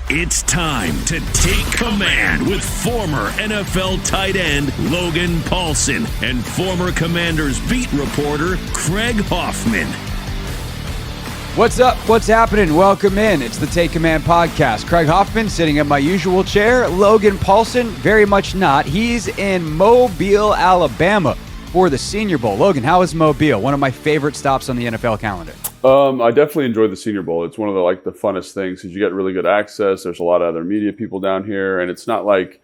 It's time to take command with former NFL tight end Logan Paulsen and former Commanders beat reporter Craig Hoffman. What's up? What's happening? Welcome in. It's the Take Command podcast. Craig Hoffman sitting in my usual chair. Logan Paulsen, very much not. He's in Mobile, Alabama for the Senior Bowl. Logan, how is Mobile? One of my favorite stops on the NFL calendar. I definitely enjoy the Senior Bowl. It's one of the funnest things because you get really good access. There's a lot of other media people down here, and it's not like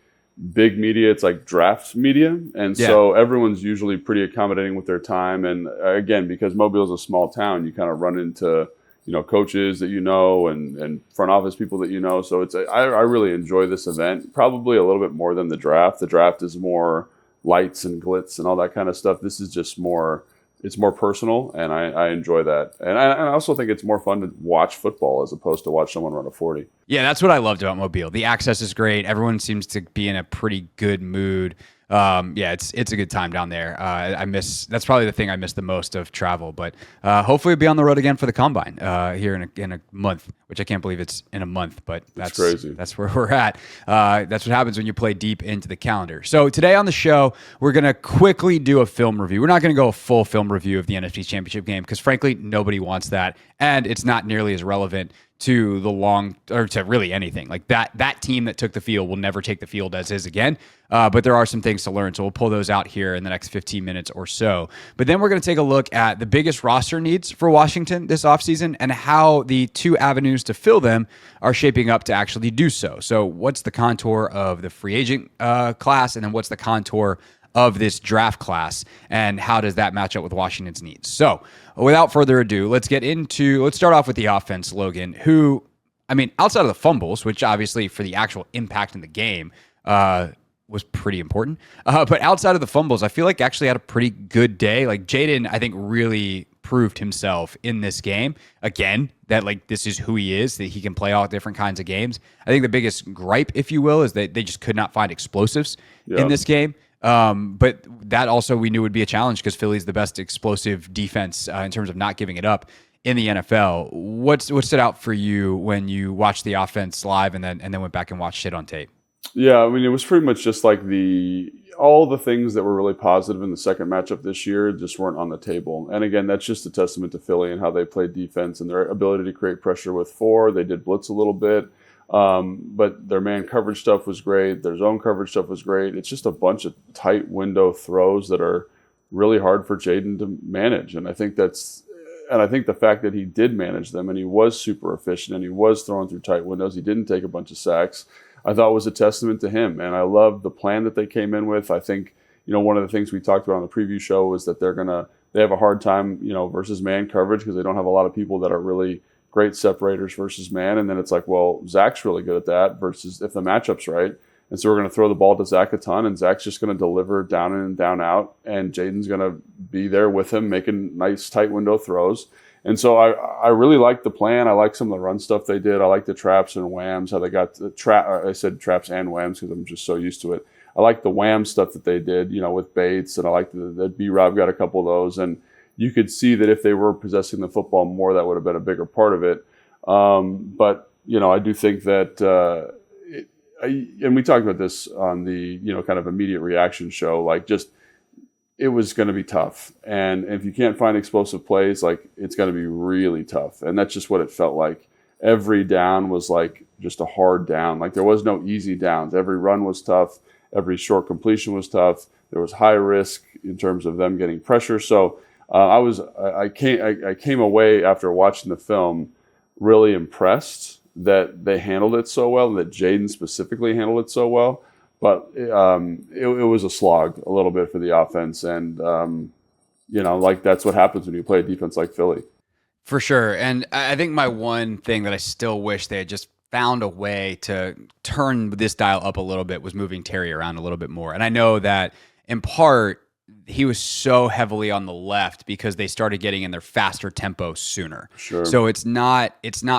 big media. It's like draft media, and so everyone's usually pretty accommodating with their time. And again, because Mobile is a small town, you kind of run into coaches that and front office people that So I really enjoy this event, probably a little bit more than the draft. The draft is more lights and glitz and all that kind of stuff. This is just more. It's more personal, and I enjoy that. And I also think it's more fun to watch football as opposed to watch someone run a 40. Yeah, that's what I loved about Mobile. The access is great. Everyone seems to be in a pretty good mood. It's a good time down there. That's probably the thing I miss the most of travel, but hopefully we'll be on the road again for the Combine here in a month, which I can't believe it's in a month, but that's crazy. That's where we're at. That's what happens when you play deep into the calendar. So today on the show, we're going to quickly do a film review. We're not going to go a full film review of the NFC Championship game because frankly, nobody wants that. And it's not nearly as relevant to to really anything. Like that team that took the field will never take the field as is again. But there are some things to learn. So we'll pull those out here in the next 15 minutes or so. But then we're going to take a look at the biggest roster needs for Washington this offseason and how the two avenues to fill them are shaping up to actually do so. So what's the contour of the free agent class? And then what's the contour of this draft class, and how does that match up with Washington's needs? So without further ado, let's start off with the offense, Logan, who, outside of the fumbles, which obviously for the actual impact in the game was pretty important, but outside of the fumbles, I feel like actually had a pretty good day. Like Jaden, I think really proved himself in this game again, that this is who he is, that he can play all different kinds of games. I think the biggest gripe, if you will, is that they just could not find explosives in this game. But that also we knew would be a challenge because Philly's the best explosive defense in terms of not giving it up in the NFL. What stood out for you when you watched the offense live and then went back and watched it on tape? Yeah, it was pretty much just like all the things that were really positive in the second matchup this year just weren't on the table. And again, that's just a testament to Philly and how they played defense and their ability to create pressure with four. They did blitz a little bit. But their man coverage stuff was great. Their zone coverage stuff was great. It's just a bunch of tight window throws that are really hard for Jaden to manage. And I think the fact that he did manage them and he was super efficient and he was throwing through tight windows, he didn't take a bunch of sacks, I thought was a testament to him. And I love the plan that they came in with. I think, one of the things we talked about on the preview show was that they have a hard time, versus man coverage because they don't have a lot of people that are really great separators versus man. And then it's like, well, Zach's really good at that versus if the matchup's right. And so we're going to throw the ball to Zach a ton, and Zach's just going to deliver down in and down out, and Jaden's going to be there with him making nice tight window throws. And so I really like the plan. I like some of the run stuff they did. I like the traps and whams, how they got the I said traps and whams because I'm just so used to it. I like the wham stuff that they did, with Bates, and I like that B-Rob got a couple of those. And you could see that if they were possessing the football more, that would have been a bigger part of it. But I do think that, and we talked about this on the, kind of immediate reaction show, it was going to be tough. And if you can't find explosive plays, it's going to be really tough. And that's just what it felt like. Every down was just a hard down. There was no easy downs. Every run was tough. Every short completion was tough. There was high risk in terms of them getting pressure. So, I came away after watching the film really impressed that they handled it so well, and that Jaden specifically handled it so well. But it was a slog a little bit for the offense, and that's what happens when you play a defense like Philly. For sure, and I think my one thing that I still wish they had just found a way to turn this dial up a little bit was moving Terry around a little bit more. And I know that in part he was so heavily on the left because they started getting in their faster tempo sooner. Sure. So it's not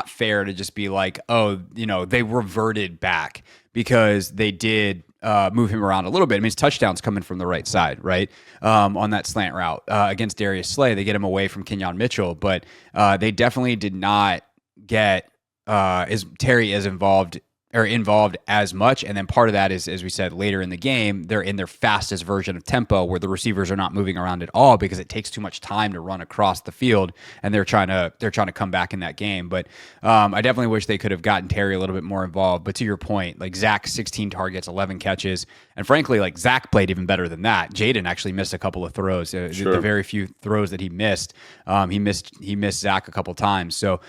fair to just be like, they reverted back because they did move him around a little bit. His touchdown's coming from the right side, right? On that slant route against Darius Slay. They get him away from Kenyon Mitchell, but they definitely did not get Terry as involved or involved as much. And then part of that is, as we said later in the game, they're in their fastest version of tempo where the receivers are not moving around at all because it takes too much time to run across the field, and they're trying to come back in that game. But I definitely wish they could have gotten Terry a little bit more involved. But to your point, like Zach, 16 targets, 11 catches. And frankly, like Zach played even better than that. Jaden actually missed a couple of throws. The very few throws that he missed, he missed Zach a couple times. So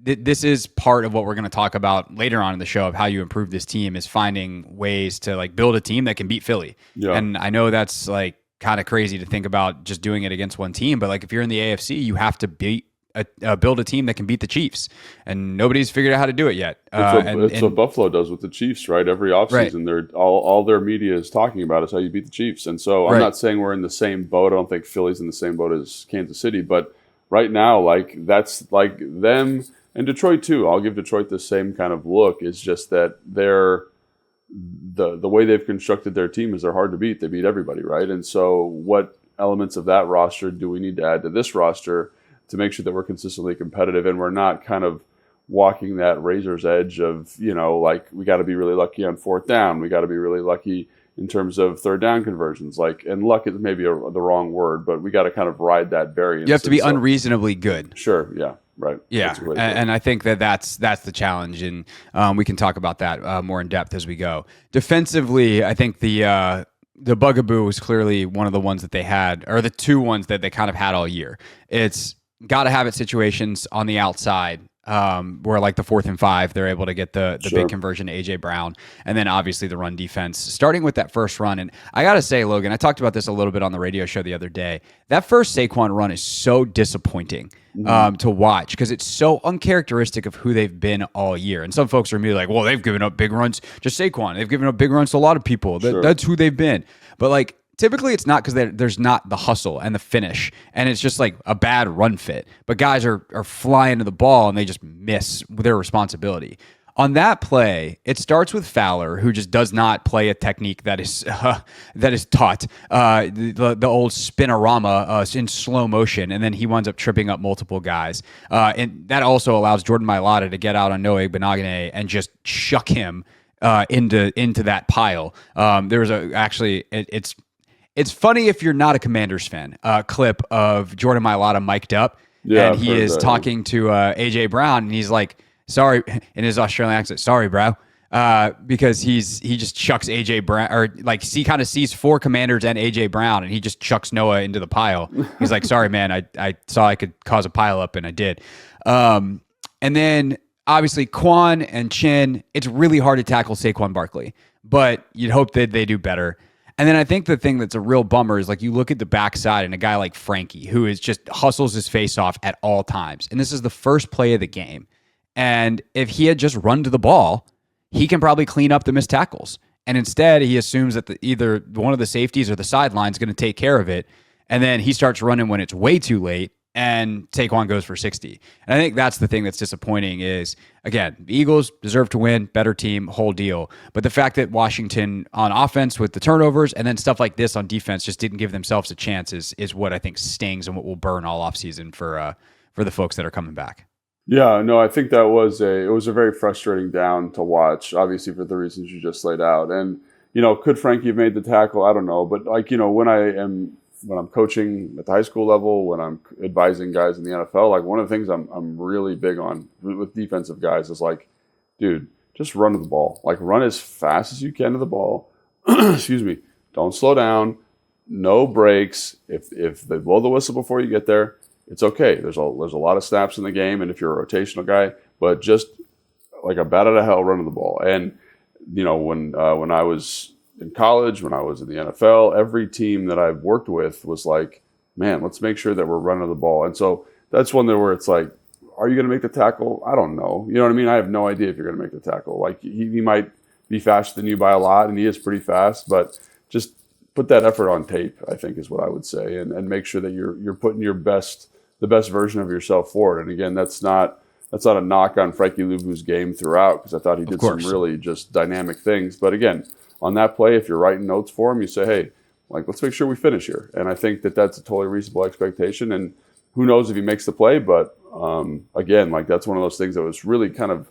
this is part of what we're going to talk about later on in the show of how you improve this team is finding ways to like build a team that can beat Philly. Yeah. And I know that's like kind of crazy to think about just doing it against one team, but like if you're in the AFC, you have to build a team that can beat the Chiefs, and nobody's figured out how to do it yet. It's what Buffalo does with the Chiefs, right? Every offseason, right. All their media is talking about is how you beat the Chiefs. And so I'm not saying we're in the same boat. I don't think Philly's in the same boat as Kansas City, but right now, like that's like them. And Detroit too. I'll give Detroit the same kind of look. It's just that they're the way they've constructed their team is they're hard to beat. They beat everybody, right? And so what elements of that roster do we need to add to this roster to make sure that we're consistently competitive and we're not kind of walking that razor's edge of, like we got to be really lucky on fourth down. We got to be really lucky in terms of third down conversions. And luck is maybe the wrong word, but we got to kind of ride that variance. You have to be unreasonably good. Sure. Yeah. Right. Yeah, and I think that's the challenge, and we can talk about that more in depth as we go. Defensively, I think the bugaboo was clearly one of the ones that they had, or the two ones that they kind of had all year. It's got to have it situations on the outside where like the 4th and 5, they're able to get the big conversion to A.J. Brown. And then obviously the run defense, starting with that first run. And I got to say, Logan, I talked about this a little bit on the radio show the other day. That first Saquon run is so disappointing to watch because it's so uncharacteristic of who they've been all year. And some folks are immediately like, well, they've given up big runs to Saquon. They've given up big runs to a lot of people. That's who they've been. But like, typically, it's not because there's not the hustle and the finish, and it's just like a bad run fit. But guys are flying to the ball, and they just miss their responsibility. On that play, it starts with Fowler, who just does not play a technique that is taught, the old spinorama in slow motion, and then he winds up tripping up multiple guys. And that also allows Jordan Mailata to get out on Noah Igbenogany and just shuck him into that pile. It's funny if you're not a Commanders fan, clip of Jordan Mailata mic'd up, and he is talking to A.J. Brown, and he's like, sorry, in his Australian accent, sorry, bro, because he just chucks A.J. Brown, or like he kind of sees 4 Commanders and A.J. Brown, and he just chucks Noah into the pile. He's like, sorry, man, I saw I could cause a pile up, and I did. And then obviously Quan and Chin, it's really hard to tackle Saquon Barkley, but you'd hope that they do better. And then I think the thing that's a real bummer is like you look at the backside and a guy like Frankie, who is just hustles his face off at all times. And this is the first play of the game. And if he had just run to the ball, he can probably clean up the missed tackles. And instead, he assumes that either one of the safeties or the sideline is going to take care of it. And then he starts running when it's way too late, and Saquon goes for 60. And I think that's the thing that's disappointing is, again, the Eagles deserve to win, better team, whole deal. But the fact that Washington on offense with the turnovers and then stuff like this on defense just didn't give themselves a chance is what I think stings and what will burn all offseason for the folks that are coming back. Yeah, no, I think that was a very frustrating down to watch, obviously for the reasons you just laid out. And, could Frankie have made the tackle? I don't know. But when I'm coaching at the high school level, when I'm advising guys in the NFL, like one of the things I'm really big on with defensive guys is like, dude, just run to the ball. Like run as fast as you can to the ball. Excuse me. Don't slow down. No breaks. If they blow the whistle before you get there, it's okay. There's a lot of snaps in the game, and if you're a rotational guy, but just like a bat out of hell, run to the ball. And when I was in college, when I was in the NFL, every team that I've worked with was like, man, let's make sure that we're running the ball. And so that's one there where it's like, are you going to make the tackle? I don't know. You know what I mean? I have no idea if you're going to make the tackle. Like he might be faster than you by a lot, and he is pretty fast, but just put that effort on tape, I think is what I would say, and make sure that you're putting the best version of yourself forward. And again, that's not a knock on Frankie Luvu's game throughout, because I thought he did some really just dynamic things. But again, on that play, if you're writing notes for him, you say, hey, like, let's make sure we finish here. And I think that that's a totally reasonable expectation. And who knows if he makes the play, but again, like that's one of those things that was really kind of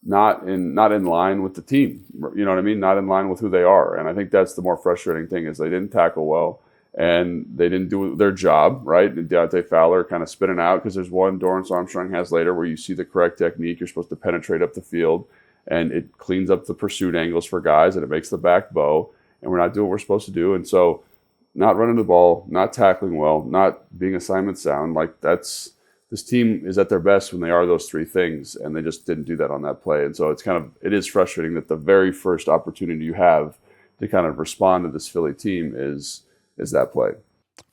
not in line with the team. You know what I mean? Not in line with who they are. And I think that's the more frustrating thing is they didn't tackle well and they didn't do their job, right? And Deontay Fowler kind of spinning out because there's one Dorrance Armstrong has later where you see the correct technique. You're supposed to penetrate up the field and it cleans up the pursuit angles for guys and it makes the back bow. And we're not doing what we're supposed to do. And so not running the ball, not tackling well, not being assignment sound, like this team is at their best when they are those three things, and they just didn't do that on that play. And so it is frustrating that the very first opportunity you have to kind of respond to this Philly team is that play.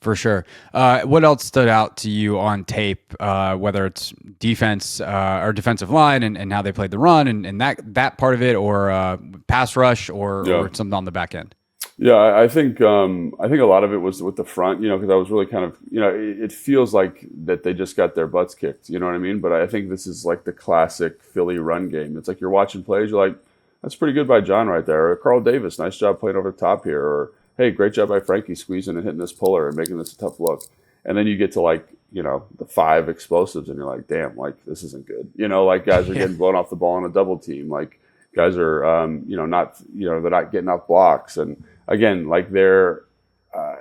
For sure. What else stood out to you on tape, whether it's defense or defensive line and how they played the run and that part of it, or pass rush or something on the back end? Yeah, I think a lot of it was with the front, because I was really kind of, it feels like that they just got their butts kicked, you know what I mean? But I think this is like the classic Philly run game. It's like you're watching plays, you're like, that's pretty good by John right there. Or Carl Davis, nice job playing over the top here. Or, hey, great job by Frankie squeezing and hitting this puller and making this a tough look. And then you get to the 5 explosives and you're like, damn, this isn't good. Like guys are getting blown off the ball on a double team. Like guys are, they're not getting off blocks. And again, they're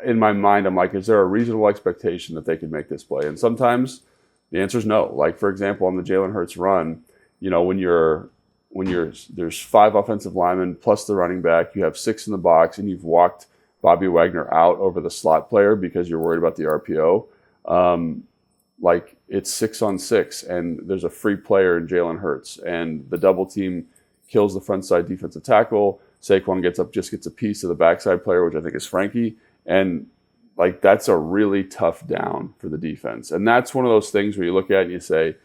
in my mind, I'm like, is there a reasonable expectation that they could make this play? And sometimes the answer is no. Like, for example, on the Jalen Hurts run, when there's 5 offensive linemen plus the running back, you have 6 in the box, and you've walked Bobby Wagner out over the slot player because you're worried about the RPO. It's 6 on 6, and there's a free player in Jalen Hurts, and the double team kills the front side defensive tackle. Saquon gets a piece of the backside player, which I think is Frankie. And that's a really tough down for the defense. And that's one of those things where you look at it and you say,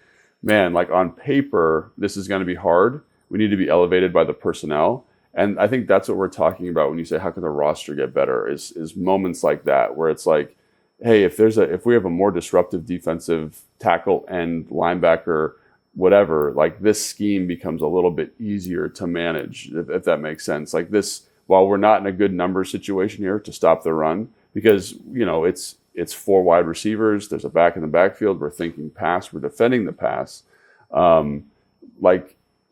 man, on paper, this is going to be hard. We need to be elevated by the personnel. And I think that's what we're talking about when you say, how can the roster get better, is moments like that, where it's like, hey, if we have a more disruptive defensive tackle and linebacker, whatever, this scheme becomes a little bit easier to manage, if that makes sense. While we're not in a good number situation here to stop the run, because, it's 4 wide receivers, there's a back in the backfield, we're thinking pass, we're defending the pass.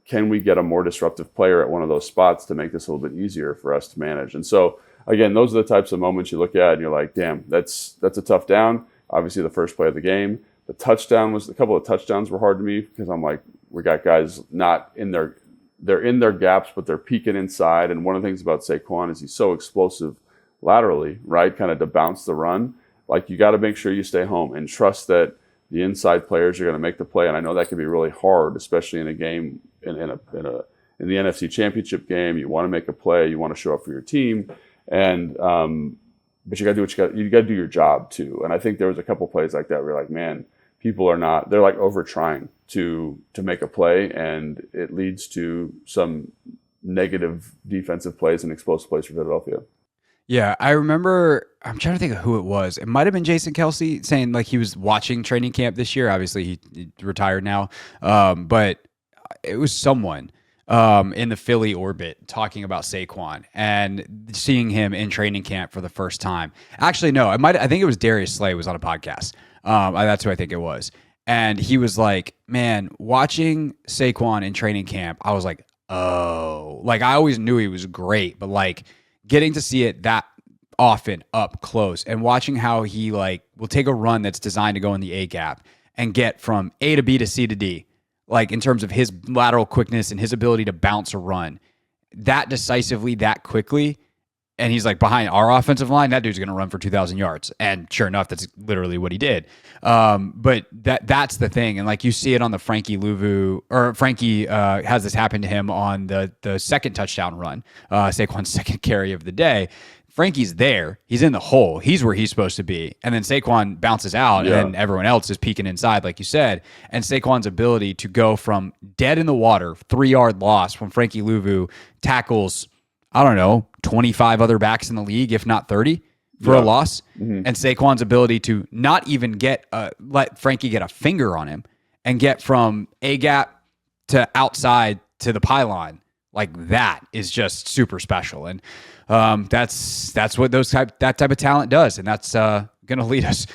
Can we get a more disruptive player at one of those spots to make this a little bit easier for us to manage? And so, again, those are the types of moments you look at and you're like, damn, that's a tough down. Obviously, the first play of the game. A couple of touchdowns were hard to me because I'm like, we got guys not in they're in their gaps, but they're peeking inside. And one of the things about Saquon is he's so explosive laterally, right? Kind of to bounce the run. You got to make sure you stay home and trust that the inside players are going to make the play. And I know that can be really hard, especially in a game in the NFC Championship game. You want to make a play, you want to show up for your team, and but you got to do what you got to do your job too. And I think there was a couple plays like that where you're like, man, they're over trying to make a play, and it leads to some negative defensive plays and explosive plays for Philadelphia. Yeah, I remember, I'm trying to think of who it was. It might have been Jason Kelsey saying he was watching training camp this year. Obviously, he retired now. But it was someone in the Philly orbit talking about Saquon and seeing him in training camp for the first time. Actually, no, I think it was Darius Slay was on a podcast. That's who I think it was. And he was like, man, watching Saquon in training camp, I was like, oh. I always knew he was great, but getting to see it that often up close and watching how he will take a run that's designed to go in the A gap and get from A to B to C to D, in terms of his lateral quickness and his ability to bounce a run that decisively, that quickly. And he's behind our offensive line, that dude's going to run for 2,000 yards. And sure enough, that's literally what he did. But that's the thing. And you see it on the Frankie Louvu, or Frankie has this happen to him on the second touchdown run, Saquon's second carry of the day. Frankie's there. He's in the hole. He's where he's supposed to be. And then Saquon bounces out, and everyone else is peeking inside, like you said. And Saquon's ability to go from dead in the water, 3-yard loss, when Frankie Louvu tackles, I don't know, 25 other backs in the league, if not 30, for a loss. Mm-hmm. And Saquon's ability to not even let Frankie get a finger on him and get from A gap to outside to the pylon, that is just super special. And that's what that type of talent does. And that's going to lead us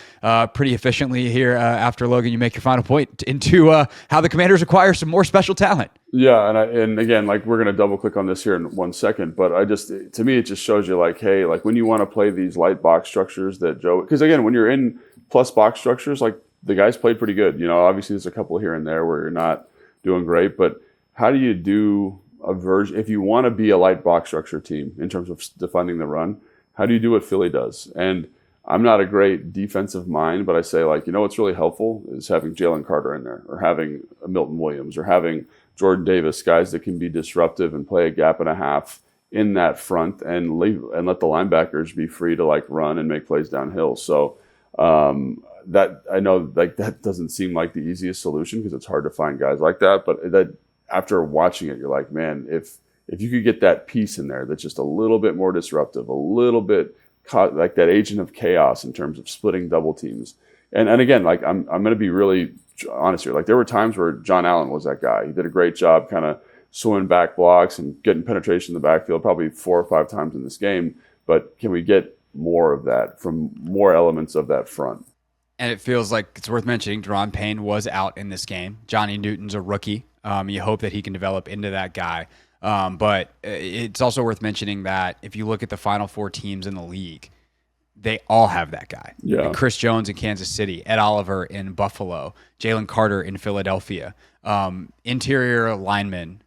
pretty efficiently here after, Logan, you make your final point into how the Commanders acquire some more special talent. Yeah, and again, like we're going to double click on this here in 1 second, but to me, it just shows you like, hey, like when you want to play these light box structures that Joe, because again, when you're in plus box structures, like the guys played pretty good. You know, obviously there's a couple here and there where you're not doing great, but how do you do a version, if you want to be a light box structure team in terms of defending the run, how do you do what Philly does? And I'm not a great defensive mind, but I say like, you know, what's really helpful is having Jalen Carter in there, or having Milton Williams, or having Jordan Davis, guys that can be disruptive and play a gap and a half in that front and let the linebackers be free to like run and make plays downhill. So that I know like that doesn't seem like the easiest solution because it's hard to find guys like that. But that after watching it, you're like, man, if you could get that piece in there that's just a little bit more disruptive, a little bit like that agent of chaos in terms of splitting double teams. And again, like I'm going to be really honest here. Like there were times where John Allen was that guy. He did a great job kind of swimming back blocks and getting penetration in the backfield probably 4 or 5 times in this game. But can we get more of that from more elements of that front? And it feels like it's worth mentioning Deron Payne was out in this game. Johnny Newton's a rookie. You hope that he can develop into that guy. But it's also worth mentioning that if you look at the final 4 teams in the league, they all have that guy. Yeah. And Chris Jones in Kansas City, Ed Oliver in Buffalo, Jalen Carter in Philadelphia, interior linemen,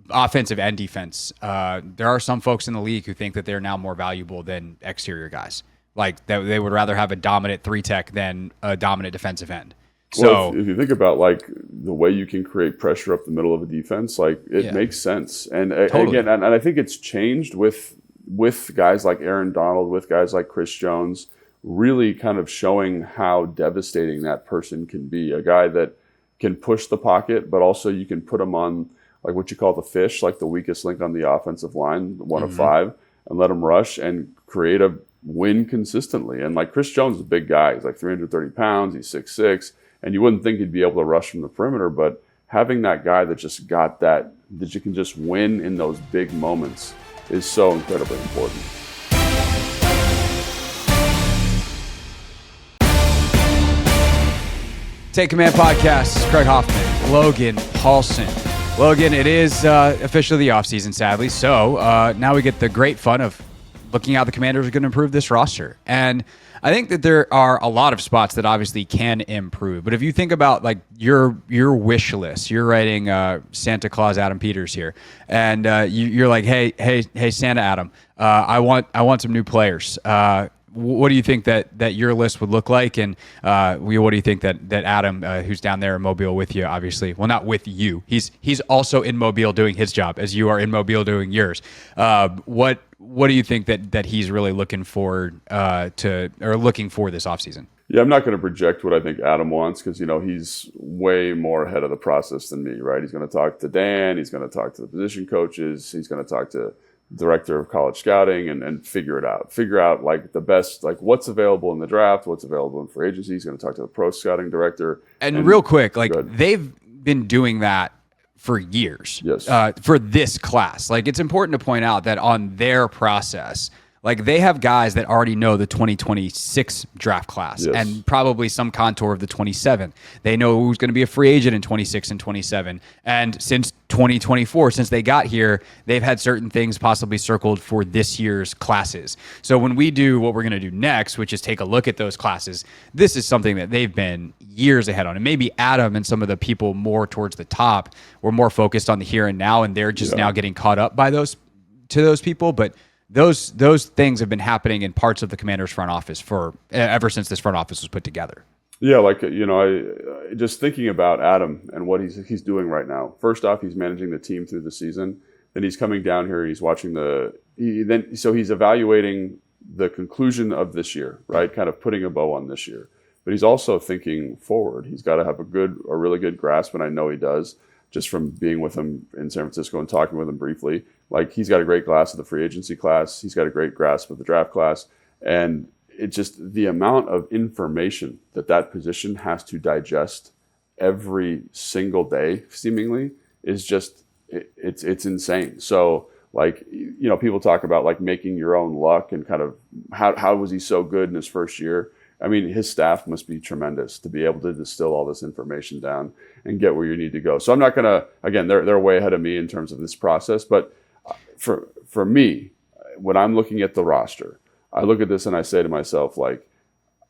offensive and defense. There are some folks in the league who think that they're now more valuable than exterior guys. Like that they would rather have a dominant 3-tech than a dominant defensive end. So well, if you think about like the way you can create pressure up the middle of a defense, like it makes sense. And totally. Again, and I think it's changed with guys like Aaron Donald, with guys like Chris Jones, really kind of showing how devastating that person can be. A guy that can push the pocket, but also you can put him on like what you call the fish, like the weakest link on the offensive line, one of 5, and let him rush and create a win consistently. And like Chris Jones is a big guy. He's like 330 pounds. He's 6'6", and you wouldn't think he'd be able to rush from the perimeter, but having that guy that just got that you can just win in those big moments is so incredibly important. Take Command Podcast, Craig Hoffman, Logan Paulsen. Logan, it is officially the offseason, sadly. So now we get the great fun of looking how the Commanders are going to improve this roster. And I think that there are a lot of spots that obviously can improve. But if you think about like your wish list, you're writing Santa Claus Adam Peters here, and you're like, hey, Santa Adam, I want some new players. What do you think that your list would look like? And what do you think that Adam, who's down there in Mobile with you, obviously, well, not with you, he's also in Mobile doing his job as you are in Mobile doing yours. What do you think that he's really looking for looking for this offseason? Yeah, I'm not going to project what I think Adam wants because, you know, he's way more ahead of the process than me, right? He's going to talk to Dan. He's going to talk to the position coaches. He's going to talk to director of college scouting and figure out like the best, like what's available in the draft, what's available in free agency. He's going to talk to the pro scouting director. And real quick, like they've been doing that for years. Yes. For this class. Like it's important to point out that on their process, like they have guys that already know the 2026 draft class and probably some contour of the 27. They know who's going to be a free agent in 26 and 27. And since 2024, since they got here, they've had certain things possibly circled for this year's classes. So when we do what we're going to do next, which is take a look at those classes, this is something that they've been years ahead on. And maybe Adam and some of the people more towards the top were more focused on the here and now, and they're just now getting caught up by those people. But those things have been happening in parts of the Commanders front office for ever since this front office was put together. Yeah, like, you know, I just thinking about Adam and what he's doing right now. First off, he's managing the team through the season. Then he's coming down here and he's watching so he's evaluating the conclusion of this year, right? Kind of putting a bow on this year. But he's also thinking forward. He's got to have a really good grasp, and I know he does, just from being with him in San Francisco and talking with him briefly. Like, he's got a great grasp of the free agency class. He's got a great grasp of the draft class. And it just, the amount of information that position has to digest every single day, seemingly, is just, it's insane. So, like, you know, people talk about, like, making your own luck and kind of how was he so good in his first year? I mean, his staff must be tremendous to be able to distill all this information down and get where you need to go. So I'm not going to, again, they're way ahead of me in terms of this process. But for me, when I'm looking at the roster, I look at this and I say to myself, like,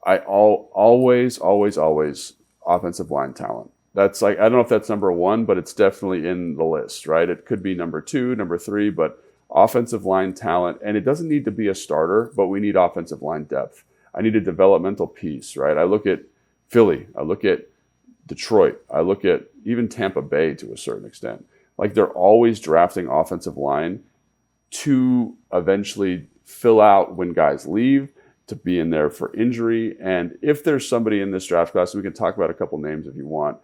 always offensive line talent. That's like, I don't know if that's number one, but it's definitely in the list, right? It could be number two, number three, but offensive line talent. And it doesn't need to be a starter, but we need offensive line depth. I need a developmental piece, right? I look at Philly, I look at Detroit, I look at even Tampa Bay to a certain extent. Like, they're always drafting offensive line to eventually fill out when guys leave, to be in there for injury. And if there's somebody in this draft class, we can talk about a couple names if you want.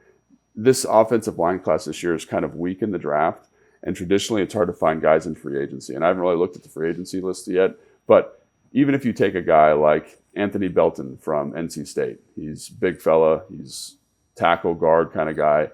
This offensive line class this year is kind of weak in the draft. And traditionally, it's hard to find guys in free agency. And I haven't really looked at the free agency list yet. But even if you take a guy like Anthony Belton from NC State, he's a big fella, he's tackle guard kind of guy.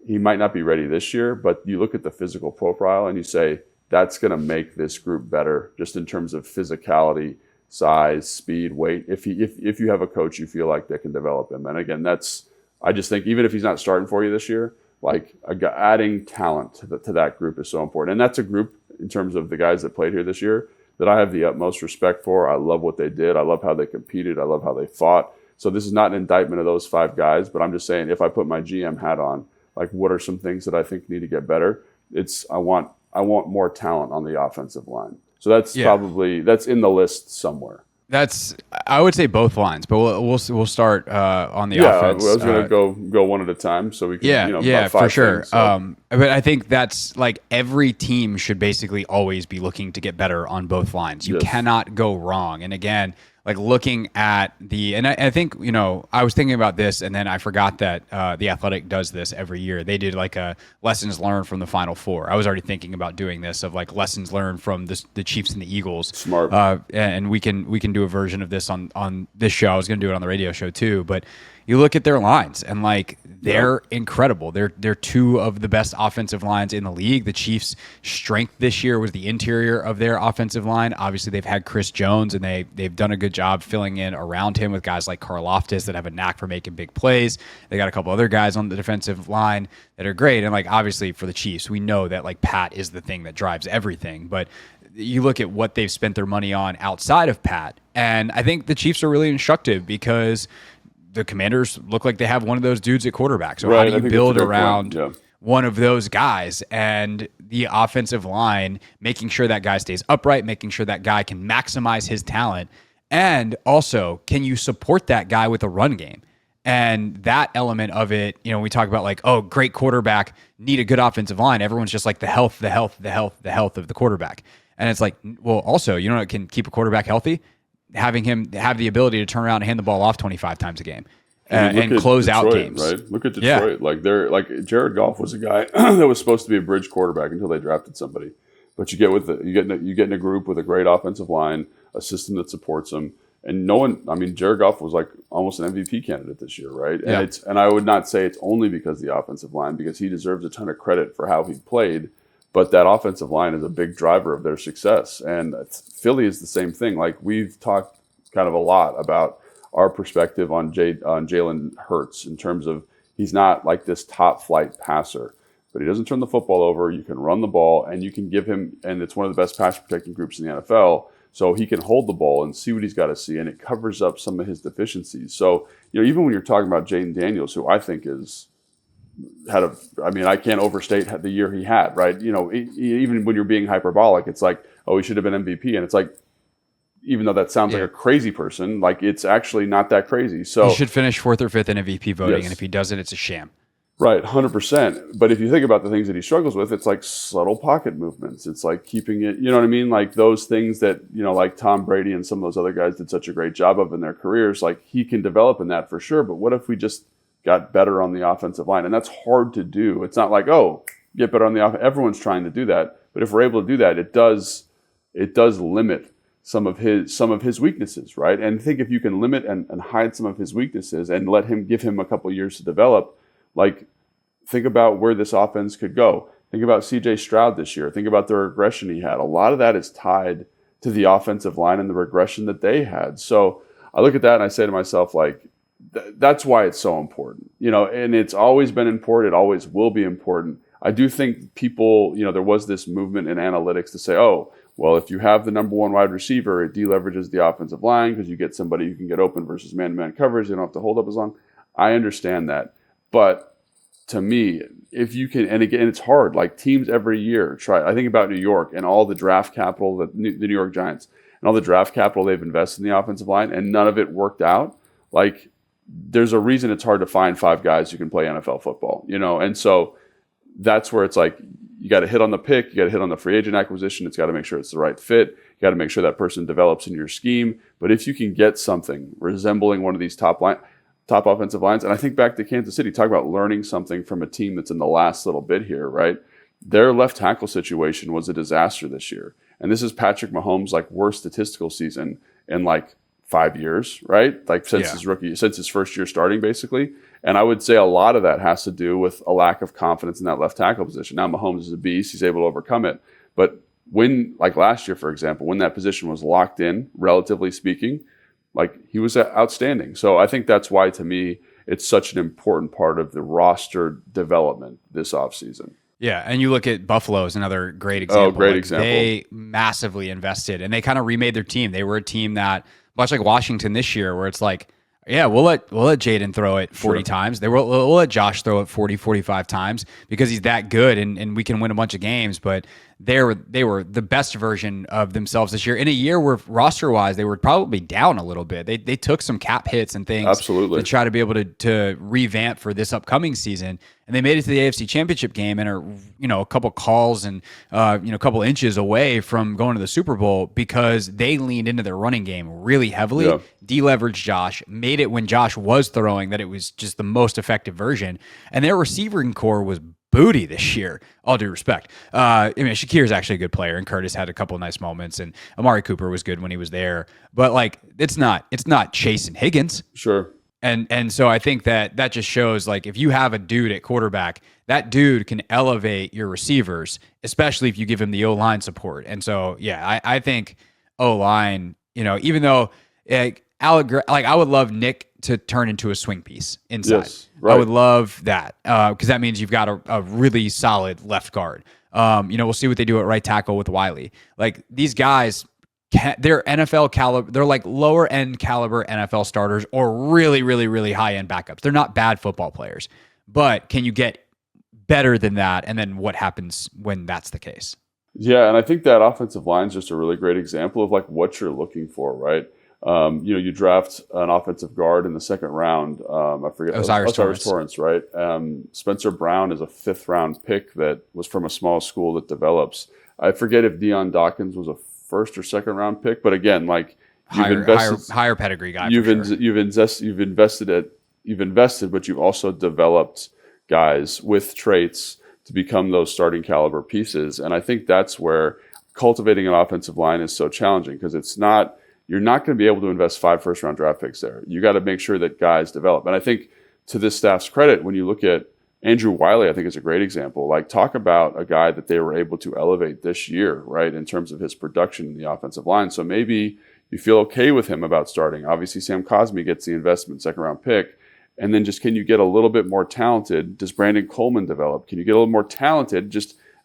He might not be ready this year, but you look at the physical profile and you say, that's going to make this group better just in terms of physicality, size, speed, weight. If you have a coach you feel like that can develop him. And again, I just think even if he's not starting for you this year, like adding talent to that group is so important. And that's a group in terms of the guys that played here this year that I have the utmost respect for. I love what they did. I love how they competed. I love how they fought. So this is not an indictment of those 5 guys, but I'm just saying, if I put my GM hat on, like, what are some things that I think need to get better? I want more talent on the offensive line. So that's that's in the list somewhere. I would say both lines, but we'll start on the offense. I was going to go one at a time, so we can for sure. Things, so. But I think that's like every team should basically always be looking to get better on both lines. You cannot go wrong. And again, like looking at I think, I was thinking about this and then I forgot that The Athletic does this every year. They did like a lessons learned from the Final Four. I was already thinking about doing this of like lessons learned from the Chiefs and the Eagles. Smart. And we can do a version of this on this show. I was going to do it on the radio show too, but you look at their lines and like they're incredible. They're 2 of the best offensive lines in the league. The Chiefs' strength this year was the interior of their offensive line. Obviously, they've had Chris Jones and they've done a good job filling in around him with guys like Karlaftis that have a knack for making big plays. They got a couple other guys on the defensive line that are great. And like obviously for the Chiefs, we know that like Pat is the thing that drives everything. But you look at what they've spent their money on outside of Pat, and I think the Chiefs are really instructive because the Commanders look like they have one of those dudes at quarterback. So how do you build around one of those guys? And the offensive line, making sure that guy stays upright, making sure that guy can maximize his talent. And also, can you support that guy with a run game? And that element of it, we talk about like, oh, great quarterback, need a good offensive line. Everyone's just like the health of the quarterback. And it's like, well, also, what can keep a quarterback healthy? Having him have the ability to turn around and hand the ball off 25 times a game and close out games. Right? Look at Detroit. Like Jared Goff was a guy that was supposed to be a bridge quarterback until they drafted somebody. But you get in a group with a great offensive line, a system that supports them, and Jared Goff was like almost an MVP candidate this year, right? Yeah. And I would not say it's only because of the offensive line, because he deserves a ton of credit for how he played. But that offensive line is a big driver of their success. And Philly is the same thing. Like, we've talked kind of a lot about our perspective on Jalen Hurts in terms of he's not like this top flight passer, but he doesn't turn the football over. You can run the ball and you can give him, and it's one of the best pass protecting groups in the NFL. So he can hold the ball and see what he's got to see, and it covers up some of his deficiencies. So, even when you're talking about Jaden Daniels, who I think I can't overstate the year he had, right? Even when you're being hyperbolic, it's like, oh, he should have been MVP. And it's like, even though that sounds like a crazy person, like, it's actually not that crazy. So he should finish 4th or 5th in MVP voting. And if he doesn't, it's a sham. Right. 100%. But if you think about the things that he struggles with, it's like subtle pocket movements. It's like keeping it, you know what I mean? Like those things that, like Tom Brady and some of those other guys did such a great job of in their careers, like he can develop in that for sure. But what if we just got better on the offensive line? And that's hard to do. It's not like, oh, get better on the offense. Everyone's trying to do that. But if we're able to do that, it does limit some of his weaknesses, right? And I think if you can limit and hide some of his weaknesses and give him a couple of years to develop, like, think about where this offense could go. Think about C.J. Stroud this year. Think about the regression he had. A lot of that is tied to the offensive line and the regression that they had. So I look at that and I say to myself, like, that's why it's so important, and it's always been important. It always will be important. I do think people, there was this movement in analytics to say, oh, well, if you have the number one wide receiver, it deleverages the offensive line because you get somebody who can get open versus man-to-man coverage. You don't have to hold up as long. I understand that. But to me, if you can, and again, it's hard, like teams every year try. I think about New York and all the draft capital, the New York Giants, and all the draft capital they've invested in the offensive line, and none of it worked out. Like, there's a reason it's hard to find 5 guys who can play NFL football, and so that's where it's like, you got to hit on the pick, you got to hit on the free agent acquisition. It's got to make sure it's the right fit. You got to make sure that person develops in your scheme. But if you can get something resembling one of these top offensive lines, and I think back to Kansas City, talk about learning something from a team that's in the last little bit here, right? Their left tackle situation was a disaster this year. And this is Patrick Mahomes' worst statistical season in 5 years, right? Since his first year starting, basically. And I would say a lot of that has to do with a lack of confidence in that left tackle position. Now Mahomes is a beast; he's able to overcome it. But when, last year, for example, when that position was locked in, relatively speaking, he was outstanding. So I think that's why, to me, it's such an important part of the roster development this offseason. Yeah, and you look at Buffalo as another great example. Oh, great example. They massively invested, and they kind of remade their team. They were a team that, much like Washington this year, where it's yeah, we'll let Jaden throw it 40 times. We'll let Josh throw it 40, 45 times because he's that good, and we can win a bunch of games. But they were the best version of themselves this year in a year where roster-wise they were probably down a little bit. They took some cap hits and things to try to be able to revamp for this upcoming season, and they made it to the AFC Championship game and are a couple calls and a couple inches away from going to the Super Bowl because they leaned into their running game really heavily, deleveraged Josh, made it when Josh was throwing that it was just the most effective version, and their receiving core was booty this year, all due respect. Shakir is actually a good player, and Curtis had a couple of nice moments, and Amari Cooper was good when he was there. But it's not Chase and Higgins. Sure. And so I think that just shows if you have a dude at quarterback, that dude can elevate your receivers, especially if you give him the O-line support. And so I think O-line, even though I would love Nick to turn into a swing piece inside. Yes, right. I would love that because that means you've got a really solid left guard. We'll see what they do at right tackle with Wiley. These guys, they're NFL caliber. They're lower end caliber NFL starters or really, really, really high end backups. They're not bad football players, but can you get better than that? And then what happens when that's the case? Yeah, and I think that offensive line is just a really great example of what you're looking for, right? You draft an offensive guard in the second round. I forget. Osiris Torrance, right? Spencer Brown is a 5th round pick that was from a small school that develops. I forget if Deion Dawkins was a 1st or 2nd round pick, but again, higher pedigree guy. You've invested, but you've also developed guys with traits to become those starting caliber pieces. And I think that's where cultivating an offensive line is so challenging because you're not going to be able to invest 5 first-round draft picks there. You got to make sure that guys develop. And I think to this staff's credit, when you look at Andrew Wiley, I think is a great example. Talk about a guy that they were able to elevate this year, right, in terms of his production in the offensive line. So maybe you feel okay with him about starting. Obviously, Sam Cosmi gets the investment, 2nd-round pick. And then can you get a little bit more talented? Does Brandon Coleman develop? Can you get a little more talented?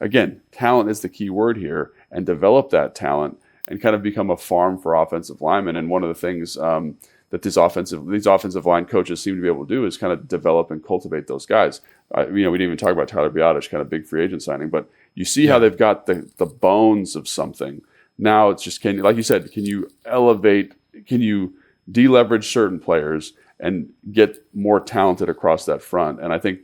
Again, talent is the key word here, and develop that talent and kind of become a farm for offensive linemen. And one of the things that these offensive line coaches seem to be able to do is kind of develop and cultivate those guys. We didn't even talk about Tyler Biadasz, kind of big free agent signing, but you see how they've got the bones of something. Now it's just, like you said, can you elevate, can you deleverage certain players and get more talented across that front? And I think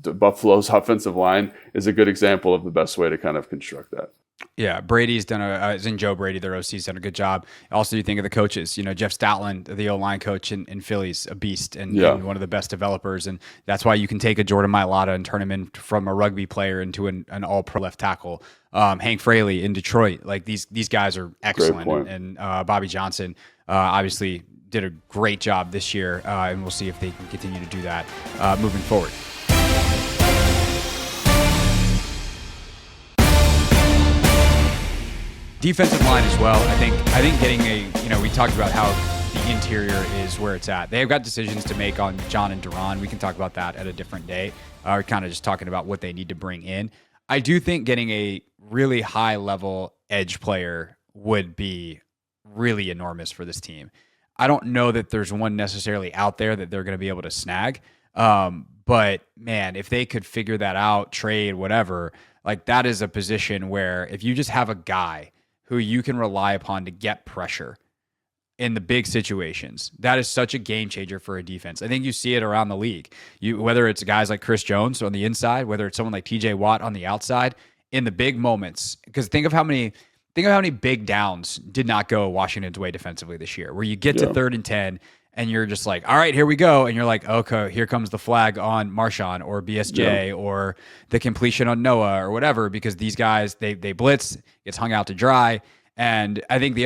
Buffalo's offensive line is a good example of the best way to kind of construct that. Yeah, Brady's done Joe Brady, their OC's done a good job. Also, you think of the coaches, Jeff Stoutland, the O-line coach in Philly's a beast and one of the best developers. And that's why you can take a Jordan Mailata and turn him from a rugby player into an all-pro left tackle. Hank Fraley in Detroit, these guys are excellent. And Bobby Johnson obviously did a great job this year, and we'll see if they can continue to do that moving forward. Defensive line as well. I think getting we talked about how the interior is where it's at. They've got decisions to make on John and Duran. We can talk about that at a different day. We're kind of just talking about what they need to bring in. I do think getting a really high level edge player would be really enormous for this team. I don't know that there's one necessarily out there that they're going to be able to snag. But man, if they could figure that out, trade, whatever, like that is a position where if you just have a guy who you can rely upon to get pressure in the big situations, that is such a game changer for a defense. I think you see it around the league. Whether it's guys like Chris Jones on the inside, whether it's someone like TJ Watt on the outside, in the big moments, because think of how many big downs did not go Washington's way defensively this year, where you get to 3rd and 10 and you're just like, all right, here we go. And you're like, okay, here comes the flag on Marshawn or BSJ or the completion on Noah or whatever, because these guys, they blitz, gets hung out to dry. And I think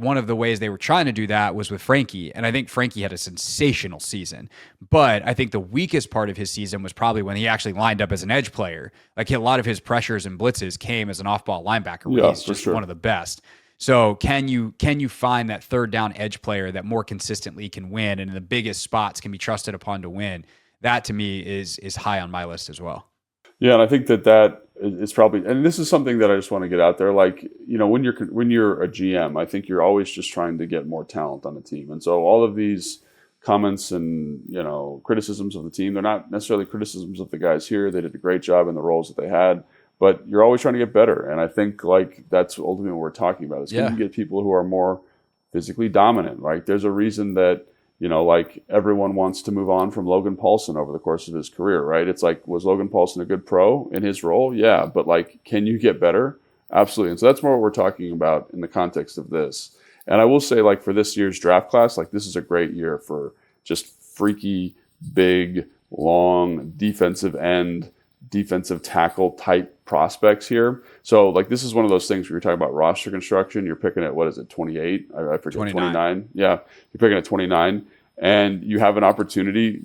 one of the ways they were trying to do that was with Frankie. And I think Frankie had a sensational season. But I think the weakest part of his season was probably when he actually lined up as an edge player. Like a lot of his pressures and blitzes came as an off-ball linebacker, where he's just one of the best. So can you find that 3rd down edge player that more consistently can win and in the biggest spots can be trusted upon to win? That to me is high on my list as well. Yeah, and I think that is probably, and this is something that I just want to get out there. Like, when you're a GM, I think you're always just trying to get more talent on the team. And so all of these comments and, criticisms of the team, they're not necessarily criticisms of the guys here. They did a great job in the roles that they had, but you're always trying to get better. And I think like that's ultimately what we're talking about is can you get people who are more physically dominant? Like there's a reason that, like everyone wants to move on from Logan Paulsen over the course of his career, right? It's like, was Logan Paulsen a good pro in his role? Yeah. But like, can you get better? Absolutely. And so that's more what we're talking about in the context of this. And I will say, like, for this year's draft class, like this is a great year for just freaky, big, long defensive end, defensive tackle type prospects here. So like, this is one of those things where you're talking about roster construction. You're picking at, 28? I forget, 29. Yeah. You're picking at 29 and you'll have an opportunity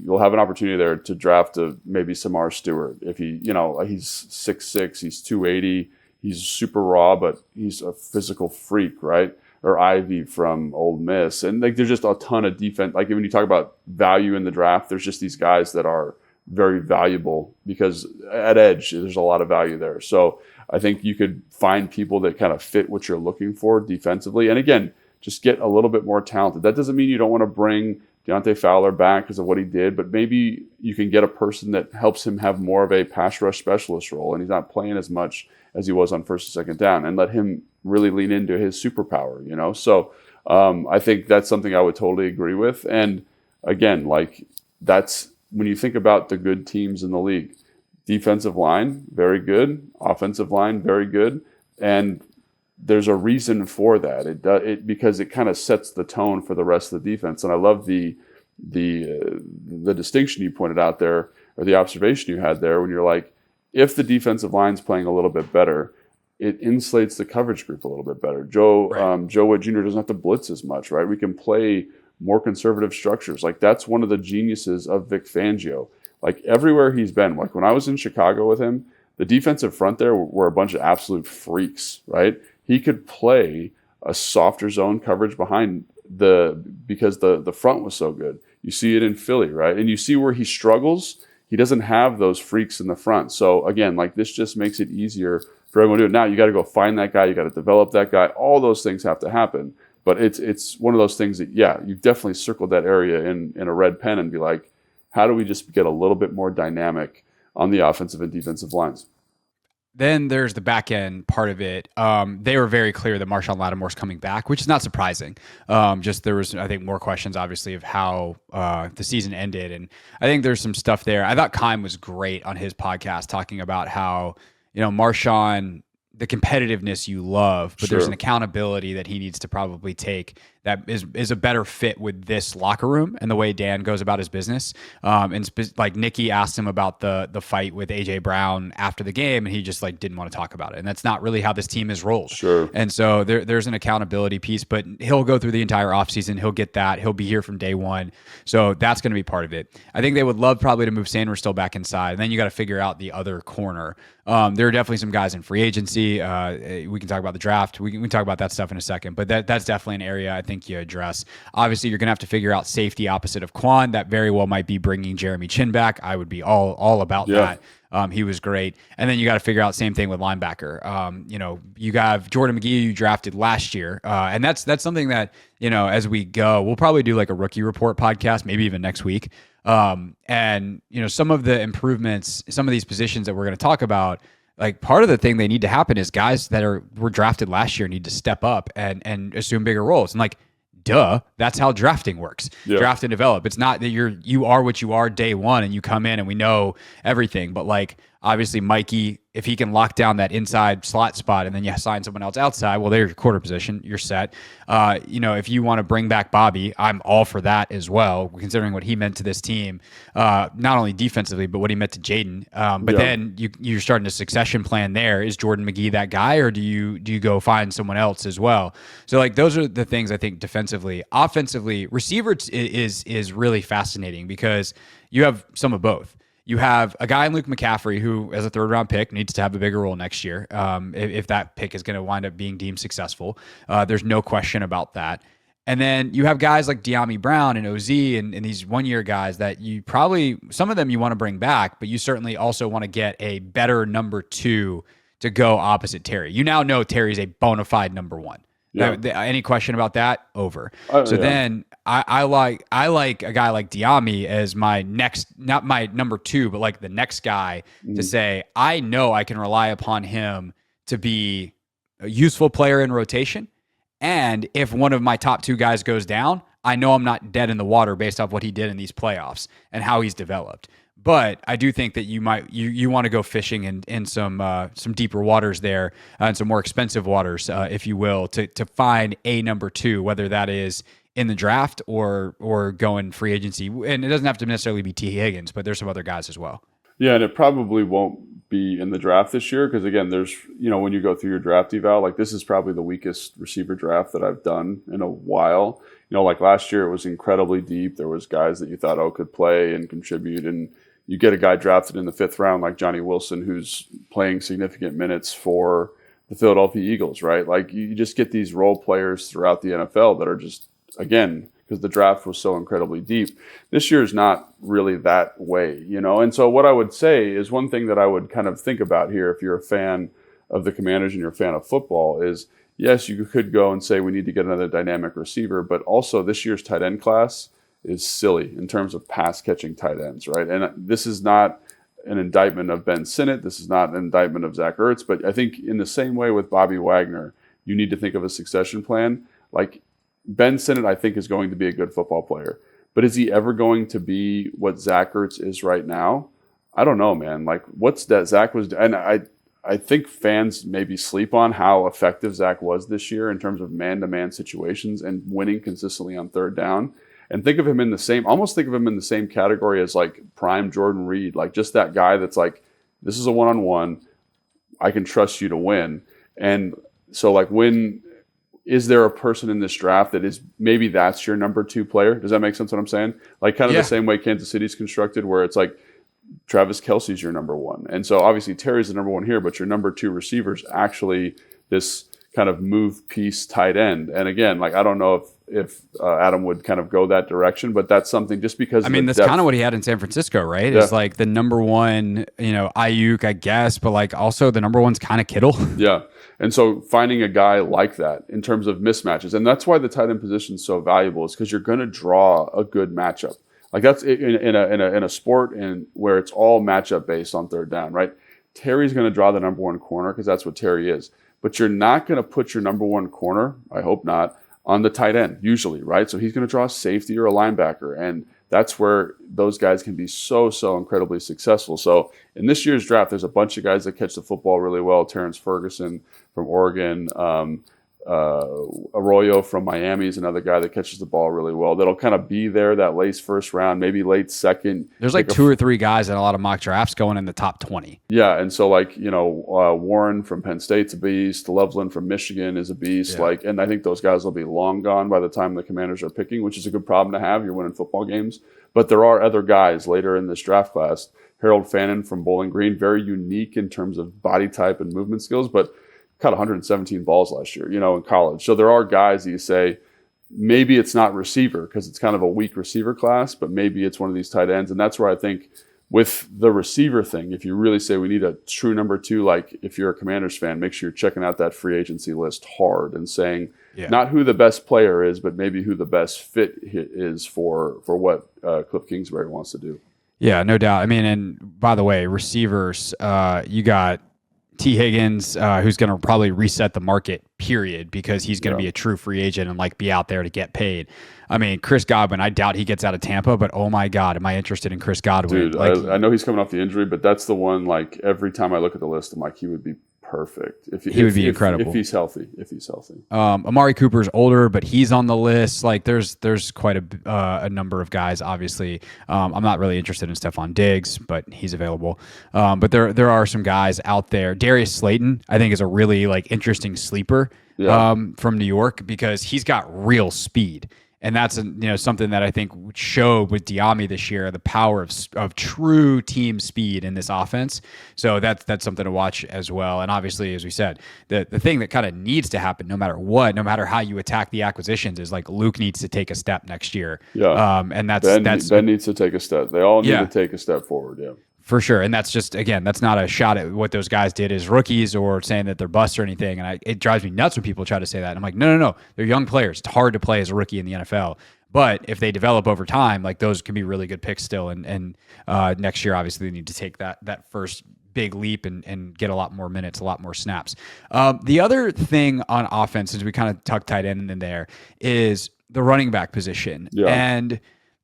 there to draft maybe Samar Stewart. If he's 6'6", he's 280, he's super raw, but he's a physical freak, right? Or Ivy from Ole Miss. And like, there's just a ton of defense. Like when you talk about value in the draft, there's just these guys that are very valuable because at edge, there's a lot of value there. So I think you could find people that kind of fit what you're looking for defensively. And again, just get a little bit more talented. That doesn't mean you don't want to bring Deontay Fowler back because of what he did, but maybe you can get a person that helps him have more of a pass rush specialist role and he's not playing as much as he was on 1st and 2nd down and let him really lean into his superpower, So I think that's something I would totally agree with. And again, like that's, when you think about the good teams in the league, defensive line, very good. Offensive line, very good. And there's a reason for that. Because it kind of sets the tone for the rest of the defense. And I love the distinction you pointed out there, or the observation you had there when you're like, if the defensive line's playing a little bit better, it insulates the coverage group a little bit better. Joe Wood Jr. doesn't have to blitz as much, right? We can play more conservative structures. Like that's one of the geniuses of Vic Fangio. Like everywhere he's been, like when I was in Chicago with him, the defensive front there were a bunch of absolute freaks, right? He could play a softer zone coverage behind because the front was so good. You see it in Philly, right? And you see where he struggles. He doesn't have those freaks in the front. So again, like this just makes it easier for everyone to do it. Now you got to go find that guy. You got to develop that guy. All those things have to happen. But it's one of those things that, you've definitely circled that area in a red pen and be like, how do we just get a little bit more dynamic on the offensive and defensive lines? Then there's the back end part of it. They were very clear that Marshawn Lattimore's coming back, which is not surprising. Just there was, I think, more questions, obviously, of how the season ended. And I think there's some stuff there. I thought Kime was great on his podcast talking about how, Marshawn, the competitiveness you love, but there's an accountability that he needs to probably take that is a better fit with this locker room and the way Dan goes about his business. Like Nikki asked him about the fight with AJ Brown after the game, and he just like didn't want to talk about it. And that's not really how this team is rolled. Sure. And so there's an accountability piece, but he'll go through the entire offseason. He'll get that. He'll be here from day one. So that's going to be part of it. I think they would love probably to move Sanders still back inside. And then you got to figure out the other corner. There are definitely some guys in free agency. We can talk about the draft. We can talk about that stuff in a second, but that's definitely an area I think you address. Obviously, you're going to have to figure out safety opposite of Quan. That very well might be bringing Jeremy Chin back. I would be all about that. He was great. And then you got to figure out same thing with linebacker. You got Jordan McGee you drafted last year. And that's something that, as we go, we'll probably do like a rookie report podcast, maybe even next week. And some of the improvements, some of these positions that we're going to talk about, like part of the thing they need to happen is guys that were drafted last year need to step up and assume bigger roles. And like, duh, that's how drafting works. Draft and develop. It's not that you are what you are day one and you come in and we know everything. But like obviously Mikey, if he can lock down that inside slot spot and then you sign someone else outside, well, there's your quarter position, you're set. If you want to bring back Bobby, I'm all for that as well, considering what he meant to this team, not only defensively, but what he meant to Jaden. Then you're starting a succession plan there. Is Jordan McGee that guy, or do you go find someone else as well? So like those are the things I think defensively. Offensively, receiver is really fascinating because you have some of both. You have a guy in Luke McCaffrey who, as a third-round pick, needs to have a bigger role next year if that pick is going to wind up being deemed successful. There's no question about that. And then you have guys like De'Ami Brown and OZ and these one-year guys that you probably, some of them you want to bring back, but you certainly also want to get a better number 2 to go opposite Terry. You now know Terry's a bona fide number 1. Yeah. Any question about that? Over. Then I like a guy like De'Ami as my next, not my number 2, but like the next guy to say, I know I can rely upon him to be a useful player in rotation. And if one of my top 2 guys goes down, I know I'm not dead in the water based off what he did in these playoffs and how he's developed. But I do think that you want to go fishing in some deeper waters there and some more expensive waters, if you will, to find a number 2, whether that is in the draft or going free agency. And it doesn't have to necessarily be T. Higgins, but there's some other guys as well. Yeah, and it probably won't be in the draft this year because, again, there's, when you go through your draft eval, like this is probably the weakest receiver draft that I've done in a while. Like last year it was incredibly deep. There was guys that you thought, could play and contribute, and you get a guy drafted in the 5th round like Johnny Wilson who's playing significant minutes for the Philadelphia Eagles, right? Like you just get these role players throughout the NFL that are just, again, because the draft was so incredibly deep. This year is not really that way, And so what I would say is one thing that I would kind of think about here if you're a fan of the Commanders and you're a fan of football is, yes, you could go and say we need to get another dynamic receiver, but also this year's tight end class is silly in terms of pass catching tight ends, right? And this is not an indictment of Ben Sinnott. This is not an indictment of Zach Ertz, but I think in the same way with Bobby Wagner, you need to think of a succession plan. Like Ben Sinnott, I think, is going to be a good football player, but is he ever going to be what Zach Ertz is right now? I don't know, man. Like what's that Zach was, and I think fans maybe sleep on how effective Zach was this year in terms of man-to-man situations and winning consistently on third down. And think of him in the same category as like prime Jordan Reed, like just that guy that's like, this is a one-on-one, I can trust you to win. And so like is there a person in this draft that is maybe that's your number 2 player? Does that make sense what I'm saying? Like kind of the same way Kansas City's constructed where it's like Travis Kelce's your number 1. And so obviously Terry's the number 1 here, but your number 2 receiver's actually this kind of move piece tight end. And again, like I don't know if Adam would kind of go that direction, but that's something just because that's kind of what he had in San Francisco, right? Yeah. It's like the number 1, Ayuk, I guess, but like also the number 1's kind of Kittle. Yeah. And so finding a guy like that in terms of mismatches, and that's why the tight end position is so valuable, is because you're going to draw a good matchup. Like that's in a sport and where it's all matchup based on third down, right? Terry's going to draw the number 1 corner because that's what Terry is. But you're not going to put your number 1 corner, I hope not, on the tight end usually, right? So he's going to draw a safety or a linebacker, and that's where those guys can be so incredibly successful. So in this year's draft, there's a bunch of guys that catch the football really well. Terrence Ferguson from Oregon, Arroyo from Miami is another guy that catches the ball really well. That'll kind of be there that late first round, maybe late second. There's like two or three guys in a lot of mock drafts going in the top 20. Yeah, and so like, Warren from Penn State's a beast. Loveland from Michigan is a beast. Yeah. And I think those guys will be long gone by the time the Commanders are picking, which is a good problem to have. You're winning football games. But there are other guys later in this draft class. Harold Fannin from Bowling Green, very unique in terms of body type and movement skills, but caught 117 balls last year, in college. So there are guys that you say, maybe it's not receiver because it's kind of a weak receiver class, but maybe it's one of these tight ends. And that's where I think with the receiver thing, if you really say we need a true number 2, like if you're a Commanders fan, make sure you're checking out that free agency list hard and saying not who the best player is, but maybe who the best fit is for what Cliff Kingsbury wants to do. Yeah, no doubt. I mean, and by the way, receivers, you got T. Higgins, who's going to probably reset the market, period, because he's going to be a true free agent and like be out there to get paid. I mean, Chris Godwin, I doubt he gets out of Tampa, but oh my God, am I interested in Chris Godwin? Dude, I know he's coming off the injury, but that's the one, like every time I look at the list, I'm like, he would be perfect. He would be incredible. If he's healthy. Amari Cooper's older, but he's on the list. Like there's quite a number of guys, obviously. I'm not really interested in Stephon Diggs, but he's available. But there are some guys out there. Darius Slayton, I think, is a really like interesting sleeper from New York because he's got real speed. And that's something that I think showed with Diami this year, the power of true team speed in this offense. So that's something to watch as well. And obviously, as we said, the thing that kind of needs to happen, no matter what, no matter how you attack the acquisitions, is like Luke needs to take a step next year. Yeah, and that's Ben needs to take a step. They all need to take a step forward. Yeah. For sure. And that's just, again, that's not a shot at what those guys did as rookies or saying that they're busts or anything. And it drives me nuts when people try to say that. And I'm like, no. They're young players. It's hard to play as a rookie in the NFL. But if they develop over time, like those can be really good picks still. And next year, obviously, they need to take that first big leap and get a lot more minutes, a lot more snaps. The other thing on offense, as we kind of tuck tight end in there, is the running back position. Yeah. And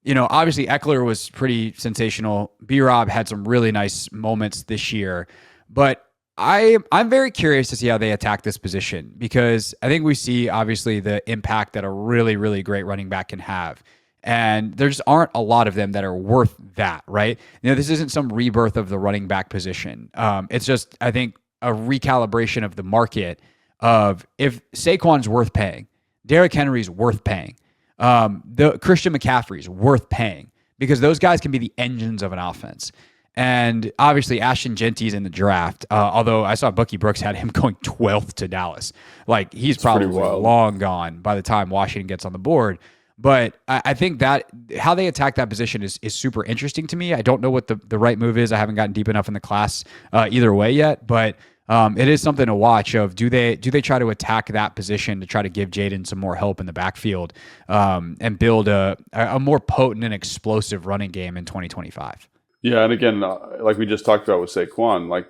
obviously Eckler was pretty sensational. B-Rob had some really nice moments this year, but I'm very curious to see how they attack this position because I think we see obviously the impact that a really, really great running back can have. And there just aren't a lot of them that are worth that, right? This isn't some rebirth of the running back position. It's just, I think, a recalibration of the market of if Saquon's worth paying, Derrick Henry's worth paying, the Christian McCaffrey's worth paying because those guys can be the engines of an offense. And obviously Ashton Genty's in the draft, although I saw Bucky Brooks had him going 12th to Dallas. Like he's probably long gone by the time Washington gets on the board. But I think that how they attack that position is super interesting to me. I don't know what the right move is. I haven't gotten deep enough in the class either way yet, but it is something to watch of do they try to attack that position to try to give Jaden some more help in the backfield and build a more potent and explosive running game in 2025. Yeah, and again, like we just talked about with Saquon, like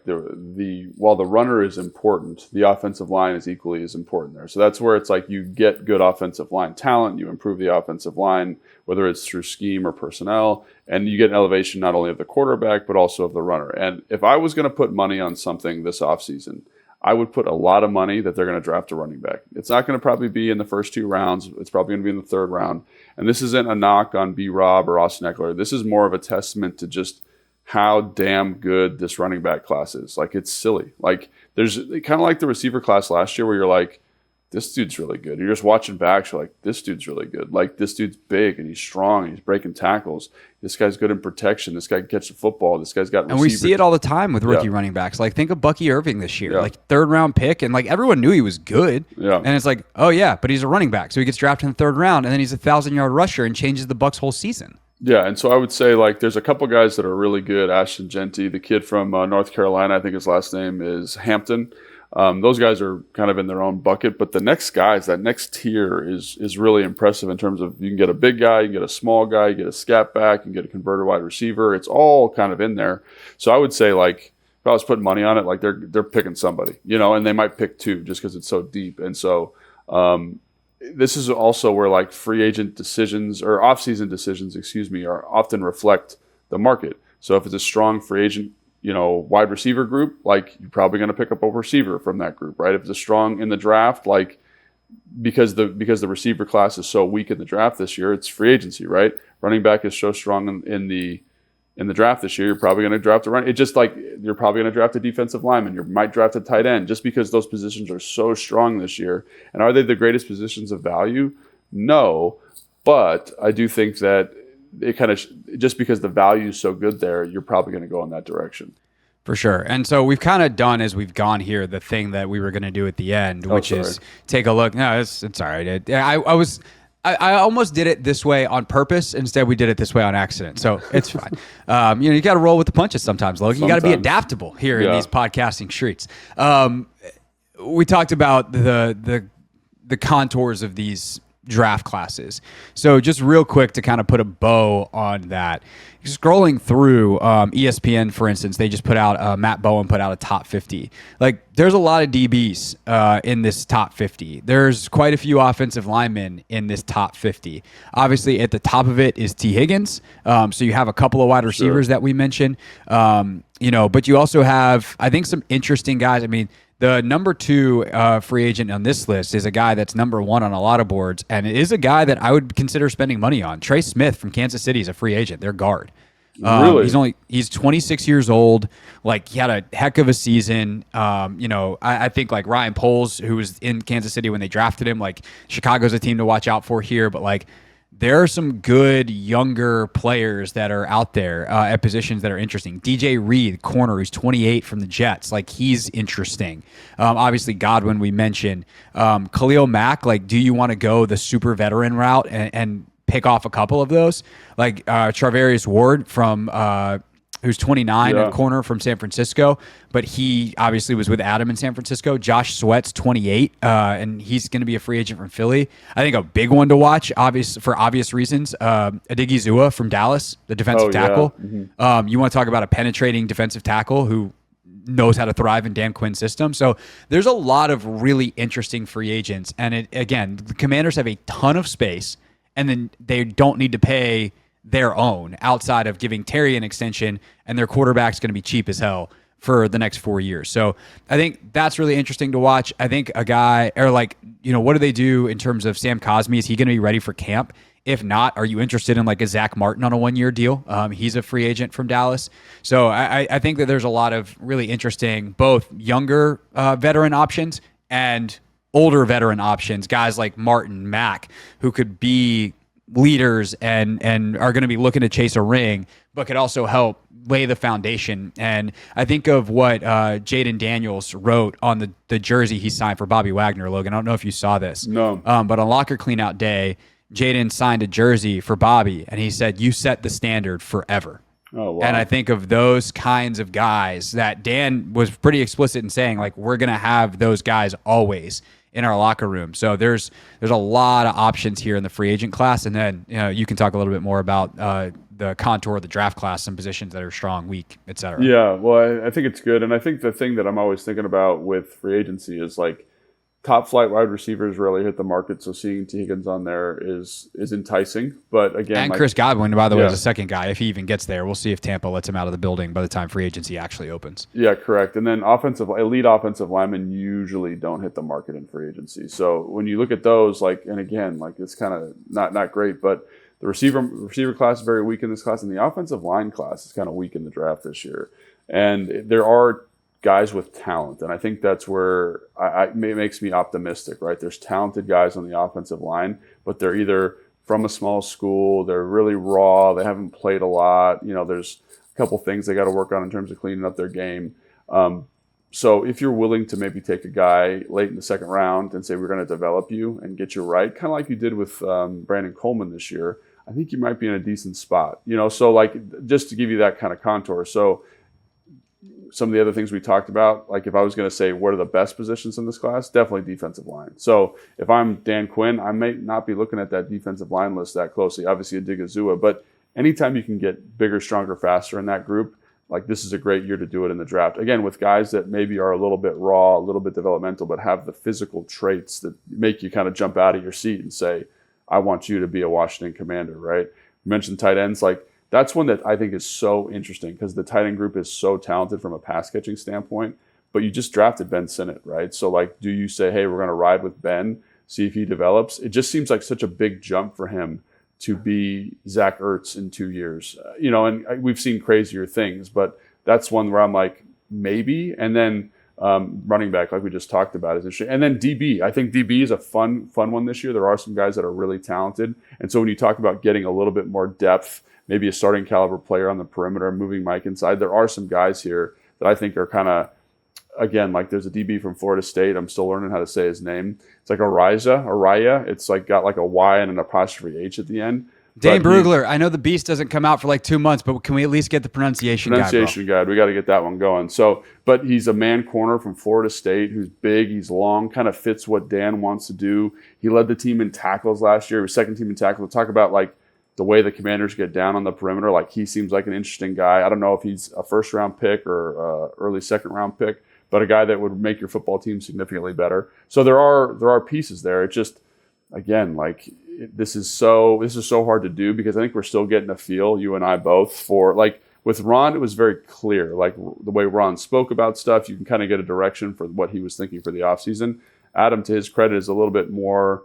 while the runner is important, the offensive line is equally as important there. So that's where it's like you get good offensive line talent, you improve the offensive line, whether it's through scheme or personnel, and you get an elevation not only of the quarterback, but also of the runner. And if I was going to put money on something this offseason, I would put a lot of money that they're going to draft a running back. It's not going to probably be in the first 2 rounds. It's probably going to be in the 3rd round. And this isn't a knock on B-Rob or Austin Eckler. This is more of a testament to just how damn good this running back class is. Like, it's silly. Like, there's kind of like the receiver class last year where you're like, this dude's really good. You're just watching backs, you're like, this dude's really good. Like, this dude's big and he's strong and he's breaking tackles. This guy's good in protection. This guy can catch the football. This guy's got receivers. And we see it all the time with rookie running backs. Like, think of Bucky Irving this year. Like, 3rd round pick, and like everyone knew he was good. Yeah. And it's like, oh yeah, but he's a running back. So he gets drafted in the 3rd round, and then he's a 1,000-yard rusher and changes the Bucs' whole season. Yeah, and so I would say, like, there's a couple guys that are really good. Ashton Genty, the kid from North Carolina, I think his last name is Hampton. Those guys are kind of in their own bucket, but the next guys, that next tier is really impressive in terms of you can get a big guy, you can get a small guy, you get a scat back, you can get a converter wide receiver. It's all kind of in there. So I would say, like, if I was putting money on it, like they're picking somebody, and they might pick 2 just because it's so deep. And so this is also where like free agent decisions or offseason decisions, are often reflect the market. So if it's a strong free agent, wide receiver group, like you're probably going to pick up a receiver from that group, right? If it's a strong in the draft, like because the receiver class is so weak in the draft this year, it's free agency, right? Running back is so strong in the draft this year. You're probably going to draft a run. It's just like you're probably going to draft a defensive lineman. You might draft a tight end just because those positions are so strong this year. And are they the greatest positions of value? No, but I do think that it kind of just because the value is so good there, you're probably going to go in that direction. For sure. And so we've kind of done, as we've gone here, the thing that we were going to do at the end, which is take a look. No, it's all right. I almost did it this way on purpose. Instead, we did it this way on accident. So it's fine. You got to roll with the punches sometimes, Logan. You got to be adaptable here in these podcasting streets. We talked about the contours of these draft classes. So just real quick to kind of put a bow on that. Scrolling through ESPN, for instance, they just put out, Matt Bowen put out a top 50. Like, there's a lot of DBs in this top 50. There's quite a few offensive linemen in this top 50. Obviously, at the top of it is T. Higgins. So you have a couple of wide receivers that we mentioned. But you also have, I think, some interesting guys. I mean, the number 2 free agent on this list is a guy that's number 1 on a lot of boards, and it is a guy that I would consider spending money on. Trey Smith from Kansas City is a free agent. They're guard. Really? He's 26 years old. Like, he had a heck of a season. I think like Ryan Poles, who was in Kansas City when they drafted him, like Chicago's a team to watch out for here, but like there are some good younger players that are out there at positions that are interesting. DJ Reed, corner, who's 28 from the Jets. Like, he's interesting. Obviously, Godwin, we mentioned. Khalil Mack, like, do you want to go the super veteran route and pick off a couple of those? Like Charvarius Ward from who's 29 at corner from San Francisco, but he obviously was with Adam in San Francisco. Josh Sweat's 28, and he's going to be a free agent from Philly. I think a big one to watch, for obvious reasons, Adigi Zua from Dallas, the defensive tackle. Mm-hmm. You want to talk about a penetrating defensive tackle who knows how to thrive in Dan Quinn's system. So there's a lot of really interesting free agents. And again, the Commanders have a ton of space, and then they don't need to pay their own outside of giving Terry an extension, and their quarterback's going to be cheap as hell for the next 4 years. So I think that's really interesting to watch. I think a guy, or like, what do they do in terms of Sam Cosmi? Is he going to be ready for camp? If not, are you interested in like a Zach Martin on a 1-year deal? He's a free agent from Dallas. So I think that there's a lot of really interesting, both younger veteran options and older veteran options, guys like Martin, Mack, who could be leaders and are going to be looking to chase a ring, but could also help lay the foundation. And I think of what Jaden Daniels wrote on the jersey he signed for Bobby Wagner, Logan. I don't know if you saw this. No. But on locker cleanout day, Jaden signed a jersey for Bobby, and he said, "You set the standard forever." Oh, wow. And I think of those kinds of guys that Dan was pretty explicit in saying, like, we're going to have those guys always in our locker room. So there's a lot of options here in the free agent class. And then, you can talk a little bit more about the contour of the draft class, some positions that are strong, weak, et cetera. Yeah, well, I think it's good. And I think the thing that I'm always thinking about with free agency is like top flight wide receivers really hit the market. So seeing T. Higgins on there is enticing. But again, and Chris Godwin, by the way, is a second guy. If he even gets there, we'll see if Tampa lets him out of the building by the time free agency actually opens. Yeah, correct. And then elite offensive linemen usually don't hit the market in free agency. So when you look at those, like, and again, like, it's kind of not great, but the receiver class is very weak in this class, and the offensive line class is kind of weak in the draft this year. And there are guys with talent, and I think that's where it makes me optimistic, right? There's talented guys on the offensive line, but they're either from a small school, they're really raw, they haven't played a lot. There's a couple things they got to work on in terms of cleaning up their game. So if you're willing to maybe take a guy late in the second round and say, we're going to develop you and get you right, kind of like you did with Brandon Coleman this year, I think you might be in a decent spot. So like, just to give you that kind of contour. So some of the other things we talked about, like if I was going to say what are the best positions in this class, definitely defensive line. So if I'm Dan Quinn, I may not be looking at that defensive line list that closely. Obviously, Adigazua, but anytime you can get bigger, stronger, faster in that group, like this is a great year to do it in the draft. Again, with guys that maybe are a little bit raw, a little bit developmental, but have the physical traits that make you kind of jump out of your seat and say, I want you to be a Washington Commander, right? You mentioned tight ends, like that's one that I think is so interesting because the tight end group is so talented from a pass catching standpoint, but you just drafted Ben Sinnott, right? So like, do you say, hey, we're going to ride with Ben see if he develops. It just seems like such a big jump for him to be Zach Ertz in 2 years. And we've seen crazier things, but that's one where I'm like, maybe. And then running back, like we just talked about, is interesting. And then DB. I think DB is a fun one this year. There are some guys that are really talented. And so when you talk about getting a little bit more depth, maybe a starting caliber player on the perimeter, moving Mike inside, there are some guys here that I think are kind of, again, like there's a DB from Florida State. I'm still learning how to say his name. It's like Araya. It's like got like a Y and an apostrophe H at the end. Dane Brugler. I know the beast doesn't come out for like 2 months, but can we at least get the pronunciation guide? We got to get that one going. So, but he's a man corner from Florida State who's big, he's long, kind of fits what Dan wants to do. He led the team in tackles last year. He was second team in tackles. We'll talk about like the way the Commanders get down on the perimeter. Like he seems like an interesting guy. I don't know if he's a first round pick or early second round pick, but a guy that would make your football team significantly better. So there are pieces there. It just, again, like this is so hard to do because I think we're still getting a feel, you and I both, for like with Ron, it was very clear, like the way Ron spoke about stuff, you can kind of get a direction for what he was thinking for the offseason. Adam, to his credit, is a little bit more,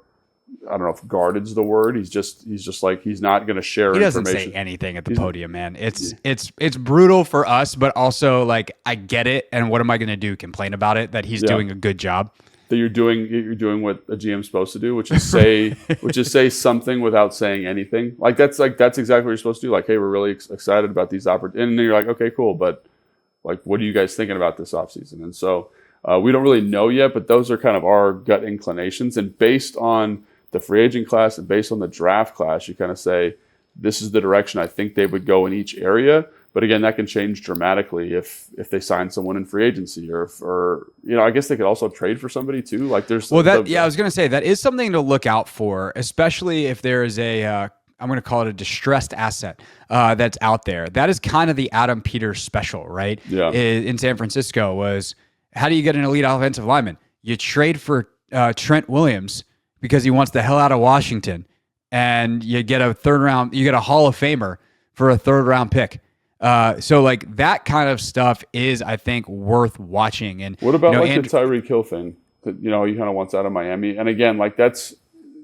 I don't know if guarded's the word. He's just like, he's not going to share information. He doesn't say anything at the podium, man. It's brutal for us, but also like I get it. And what am I going to do? Complain about it that he's doing a good job? That you're doing what a GM's supposed to do, which is say something without saying anything. That's exactly what you're supposed to do. Like, hey, we're really excited about these opportunities, and then you're like, okay, cool, but like, what are you guys thinking about this offseason? And so we don't really know yet, but those are kind of our gut inclinations. And based on the free agent class and based on the draft class, you kind of say this is the direction I think they would go in each area. But again, that can change dramatically if they sign someone in free agency or I guess they could also trade for somebody too. Like there's I was going to say that is something to look out for, especially if there is I'm going to call it a distressed asset that's out there. That is kind of the Adam Peters special, right? Yeah. In San Francisco was, how do you get an elite offensive lineman? You trade for Trent Williams because he wants the hell out of Washington, and you get a Hall of Famer for a third round pick. So like that kind of stuff is, I think, worth watching. And what about the Tyreek Hill thing that he kind of wants out of Miami? And again, like that's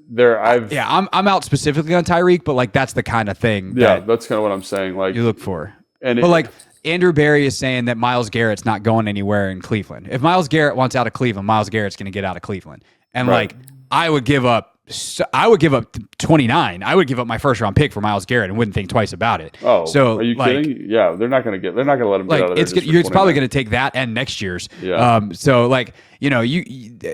there. I'm out specifically on Tyreek, but like that's the kind of thing. That's kind of what I'm saying. Like you look for, like Andrew Berry is saying that Myles Garrett's not going anywhere in Cleveland. If Myles Garrett wants out of Cleveland, Myles Garrett's going to get out of Cleveland. And like I would give up 29. I would give up my first round pick for Myles Garrett and wouldn't think twice about it. Oh, so are you kidding? Yeah, they're not going to let him get out of there. It's probably going to take that and next year's. Yeah. So like,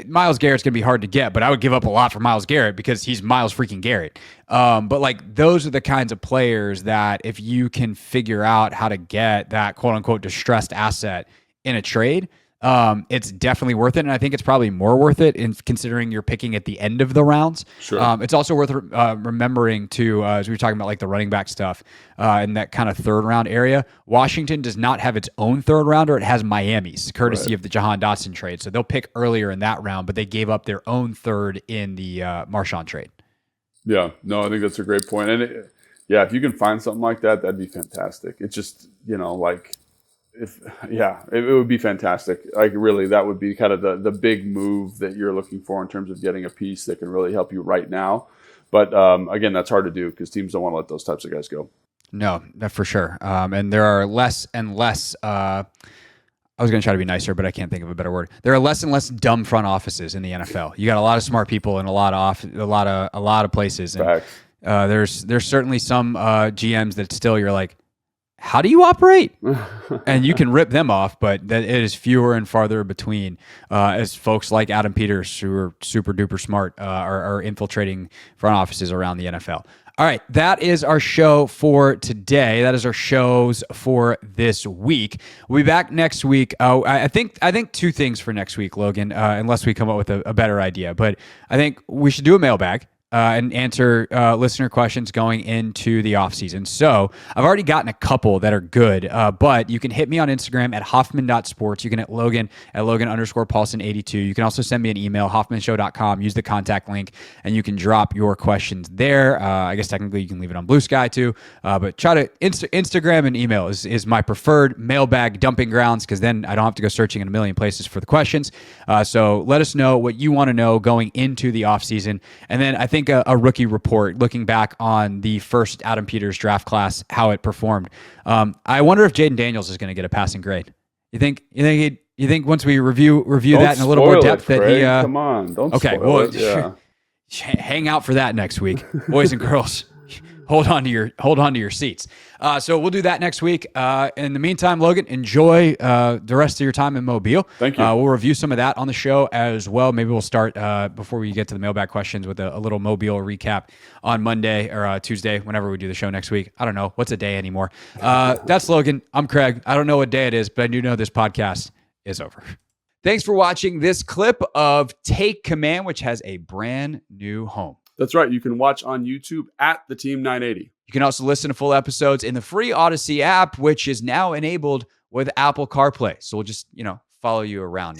Myles Garrett's going to be hard to get, but I would give up a lot for Myles Garrett because he's Myles freaking Garrett. But like those are the kinds of players that if you can figure out how to get that quote unquote distressed asset in a trade, it's definitely worth it, and I think it's probably more worth it in considering you're picking at the end of the rounds. Sure. It's also worth remembering too, as we were talking about like the running back stuff in that kind of third round area. Washington does not have its own third rounder; it has Miami's, courtesy of the Jahan Dotson trade. So they'll pick earlier in that round, but they gave up their own third in the Marshawn trade. Yeah, no, I think that's a great point, and if you can find something like that, that'd be fantastic. It's just it would be fantastic. Like really, that would be kind of the big move that you're looking for in terms of getting a piece that can really help you right now. But again, that's hard to do because teams don't want to let those types of guys go. No, that for sure. And there are less and less. I was going to try to be nicer, but I can't think of a better word. There are less and less dumb front offices in the NFL. You got a lot of smart people in a lot of places. And, there's certainly some GMs that still you're like, how do you operate? And you can rip them off, but that it is fewer and farther between as folks like Adam Peters, who are super duper smart, are infiltrating front offices around the NFL. All right, that is our show for today. That is our shows for this week. We'll be back next week. I think two things for next week, Logan, unless we come up with a better idea. But I think we should do a mailbag. and answer listener questions going into the offseason. So I've already gotten a couple that are good, but you can hit me on Instagram at hoffman.sports. You can hit Logan at Logan_Paulsen82. You can also send me an email, hoffmanshow.com. Use the contact link, and you can drop your questions there. I guess technically you can leave it on Blue Sky too, but try to Instagram and email is my preferred mailbag dumping grounds, because then I don't have to go searching in a million places for the questions. So let us know what you want to know going into the offseason. And then I think a rookie report, looking back on the first Adam Peters draft class, how it performed. I wonder if Jaden Daniels is going to get a passing grade. You think once we review that in a little more depth that he come on, don't spoil it. Yeah. Hang out for that next week, boys and girls. Hold on to your seats. So we'll do that next week. In the meantime, Logan, enjoy the rest of your time in Mobile. Thank you. We'll review some of that on the show as well. Maybe we'll start before we get to the mailbag questions with a little Mobile recap on Monday or Tuesday, whenever we do the show next week. I don't know what's a day anymore. That's Logan. I'm Craig. I don't know what day it is, but I do know this podcast is over. Thanks for watching this clip of Take Command, which has a brand new home. That's right. You can watch on YouTube at the Team 980. You can also listen to full episodes in the free Odyssey app, which is now enabled with Apple CarPlay. So we'll just, follow you around.